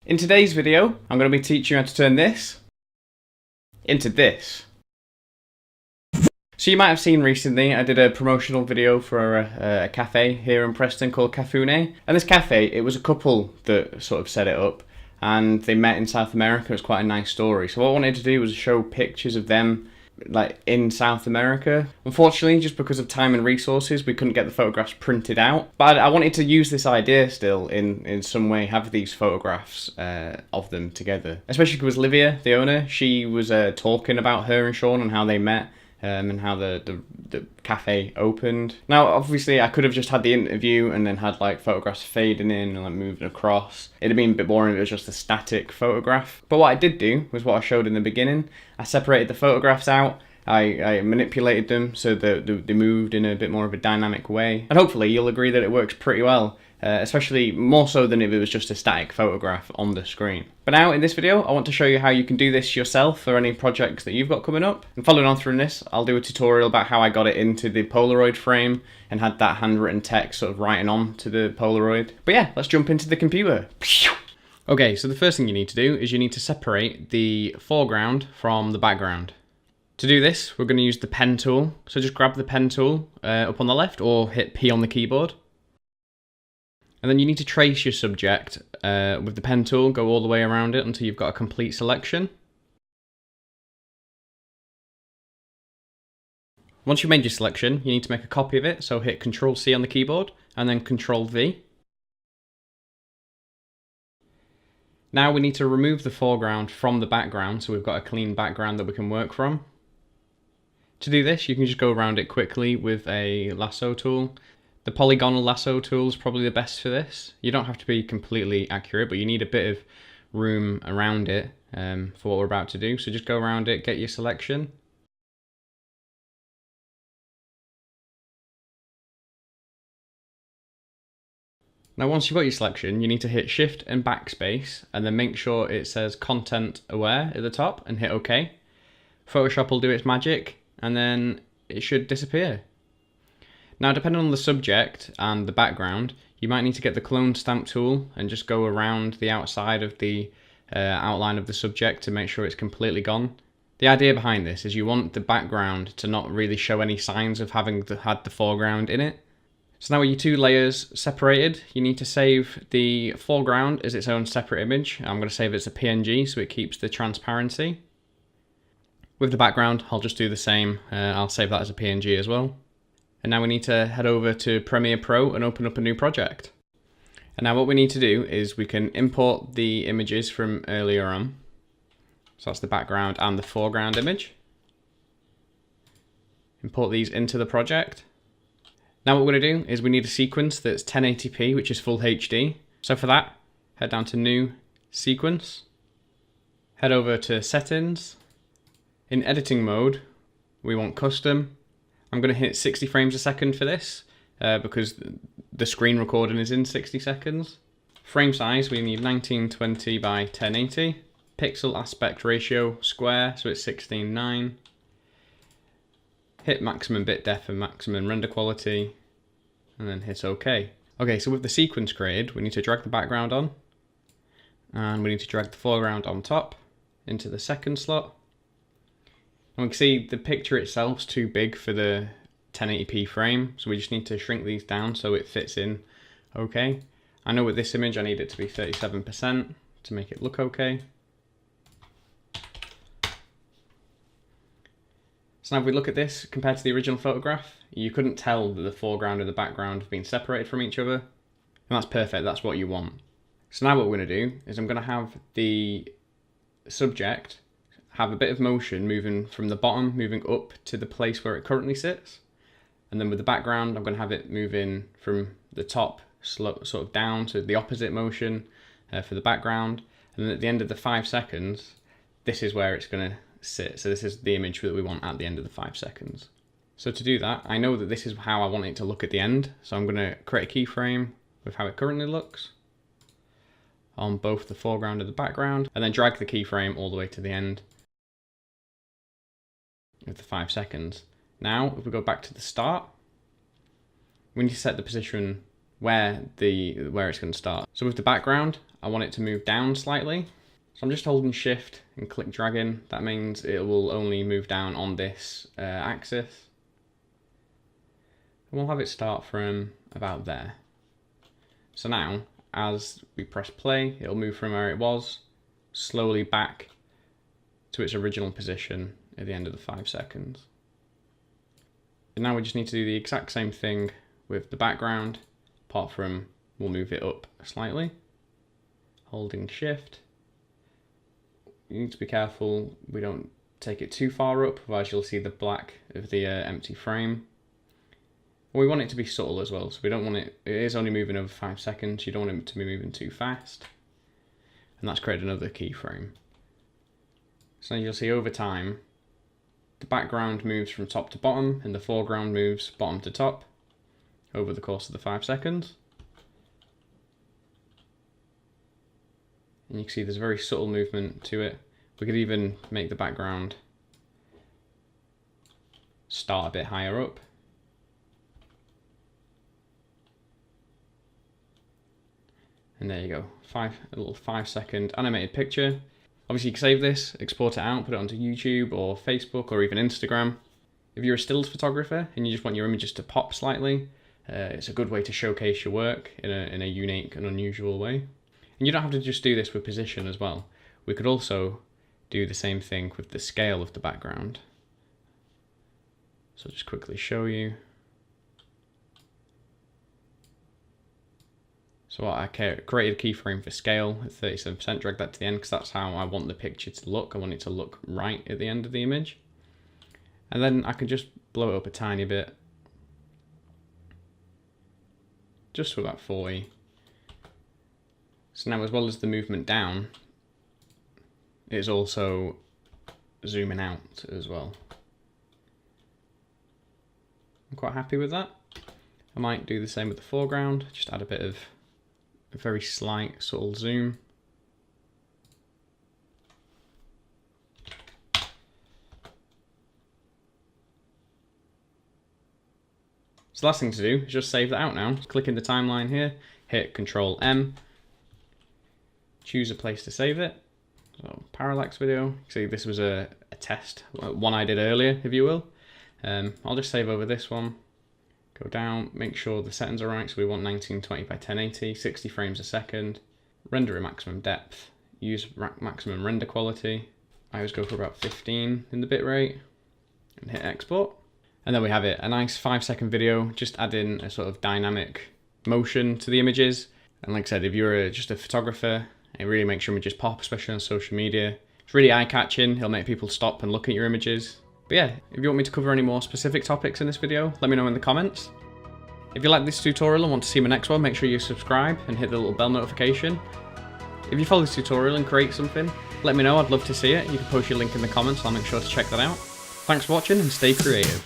In today's video, I'm going to be teaching you how to turn this into this. So you might have seen recently, I did a promotional video for a cafe here in Preston called Cafune. And this cafe, it was a couple that sort of set it up, and they met in South America. It was quite a nice story. So what I wanted to do was show pictures of them like in South America. Unfortunately, just because of time and resources, we couldn't get the photographs printed out. But I wanted to use this idea still in some way, have these photographs of them together. Especially because Livia, the owner, she was talking about her and Sean and how they met. And how the cafe opened. Now, obviously, I could have just had the interview and then had like photographs fading in and like moving across. It'd have been a bit boring if it was just a static photograph. But what I did do was what I showed in the beginning. I separated the photographs out. I manipulated them so that they moved in a bit more of a dynamic way. And hopefully you'll agree that it works pretty well. Especially more so than if it was just a static photograph on the screen. But now in this video, I want to show you how you can do this yourself for any projects that you've got coming up. And following on from this, I'll do a tutorial about how I got it into the Polaroid frame and had that handwritten text sort of writing on to the Polaroid. But yeah, let's jump into the computer. Okay, so the first thing you need to do is you need to separate the foreground from the background. To do this, we're going to use the pen tool. So just grab the pen tool up on the left or hit P on the keyboard. And then you need to trace your subject with the pen tool, go all the way around it until you've got a complete selection. Once you've made your selection, you need to make a copy of it, so hit Ctrl-C on the keyboard and then Ctrl-V. Now we need to remove the foreground from the background, so we've got a clean background that we can work from. To do this, you can just go around it quickly with a lasso tool. The polygonal lasso tool is probably the best for this. You don't have to be completely accurate, but you need a bit of room around it for what we're about to do. So just go around it, get your selection. Now once you've got your selection, you need to hit Shift and Backspace and then make sure it says Content Aware at the top and hit OK. Photoshop will do its magic and then it should disappear. Now, depending on the subject and the background, you might need to get the clone stamp tool and just go around the outside of the outline of the subject to make sure it's completely gone. The idea behind this is you want the background to not really show any signs of having had the foreground in it. So now with your two layers separated, you need to save the foreground as its own separate image. I'm going to save it as a PNG so it keeps the transparency. With the background, I'll just do the same. I'll save that as a PNG as well. And now we need to head over to Premiere Pro and open up a new project. And now what we need to do is we can import the images from earlier on. So that's the background and the foreground image. Import these into the project. Now what we're going to do is we need a sequence that's 1080p, which is full HD. So for that, head down to New, Sequence. Head over to Settings. In editing mode, we want Custom. I'm going to hit 60 frames a second for this because the screen recording is in 60 seconds. Frame size, we need 1920 by 1080. Pixel aspect ratio square, so it's 16:9. Hit maximum bit depth and maximum render quality, and then hit OK. Okay, so with the sequence created, we need to drag the background on, and we need to drag the foreground on top into the second slot. And we can see the picture itself is too big for the 1080p frame, so we just need to shrink these down so it fits in okay. I know with this image I need it to be 37% to make it look okay. So now if we look at this compared to the original photograph, you couldn't tell that the foreground and the background have been separated from each other. And that's perfect, that's what you want. So now what we're going to do is I'm going to have the subject have a bit of motion moving from the bottom, moving up to the place where it currently sits. And then with the background, I'm going to have it moving from the top sort of down to the opposite motion for the background. And then at the end of the 5 seconds, this is where it's going to sit. So this is the image that we want at the end of the 5 seconds. So to do that, I know that this is how I want it to look at the end. So I'm going to create a keyframe with how it currently looks on both the foreground and the background, and then drag the keyframe all the way to the end with the 5 seconds. Now, if we go back to the start, we need to set the position where it's going to start. So with the background, I want it to move down slightly. So I'm just holding shift and click dragging. That means it will only move down on this axis. And we'll have it start from about there. So now, as we press play, it'll move from where it was, slowly back to its original position at the end of the 5 seconds. And now we just need to do the exact same thing with the background, apart from we'll move it up slightly, holding shift. You need to be careful we don't take it too far up, otherwise you'll see the black of the empty frame. We want it to be subtle as well, so we don't want it is only moving over 5 seconds, you don't want it to be moving too fast. And that's created another keyframe. So you'll see over time, the background moves from top to bottom and the foreground moves bottom to top over the course of the 5 seconds. And you can see there's a very subtle movement to it. We could even make the background start a bit higher up. And there you go, a little 5 second animated picture. Obviously you can save this, export it out, put it onto YouTube or Facebook or even Instagram. If you're a stills photographer and you just want your images to pop slightly, it's a good way to showcase your work in a unique and unusual way. And you don't have to just do this with position as well. We could also do the same thing with the scale of the background. So I'll just quickly show you. So I created a keyframe for scale at 37%, drag that to the end because that's how I want the picture to look. I want it to look right at the end of the image. And then I can just blow it up a tiny bit. Just to about 40. So now as well as the movement down, it's also zooming out as well. I'm quite happy with that. I might do the same with the foreground, just add a bit of a very slight subtle zoom. So the last thing to do is just save that out now. Click in the timeline here, hit Control M, choose a place to save it. So parallax video, see this was a test, one I did earlier if you will. I'll just save over this one, go down, make sure the settings are right, so we want 1920 by 1080, 60 frames a second, render at maximum depth, use maximum render quality. I always go for about 15 in the bitrate and hit export. And there we have it, a nice 5-second video, just add in a sort of dynamic motion to the images. And like I said, if you're just a photographer, it really makes your images pop, especially on social media. It's really eye-catching, it'll make people stop and look at your images. But yeah, if you want me to cover any more specific topics in this video, let me know in the comments. If you like this tutorial and want to see my next one, make sure you subscribe and hit the little bell notification. If you follow this tutorial and create something, let me know, I'd love to see it. You can post your link in the comments, I'll make sure to check that out. Thanks for watching and stay creative.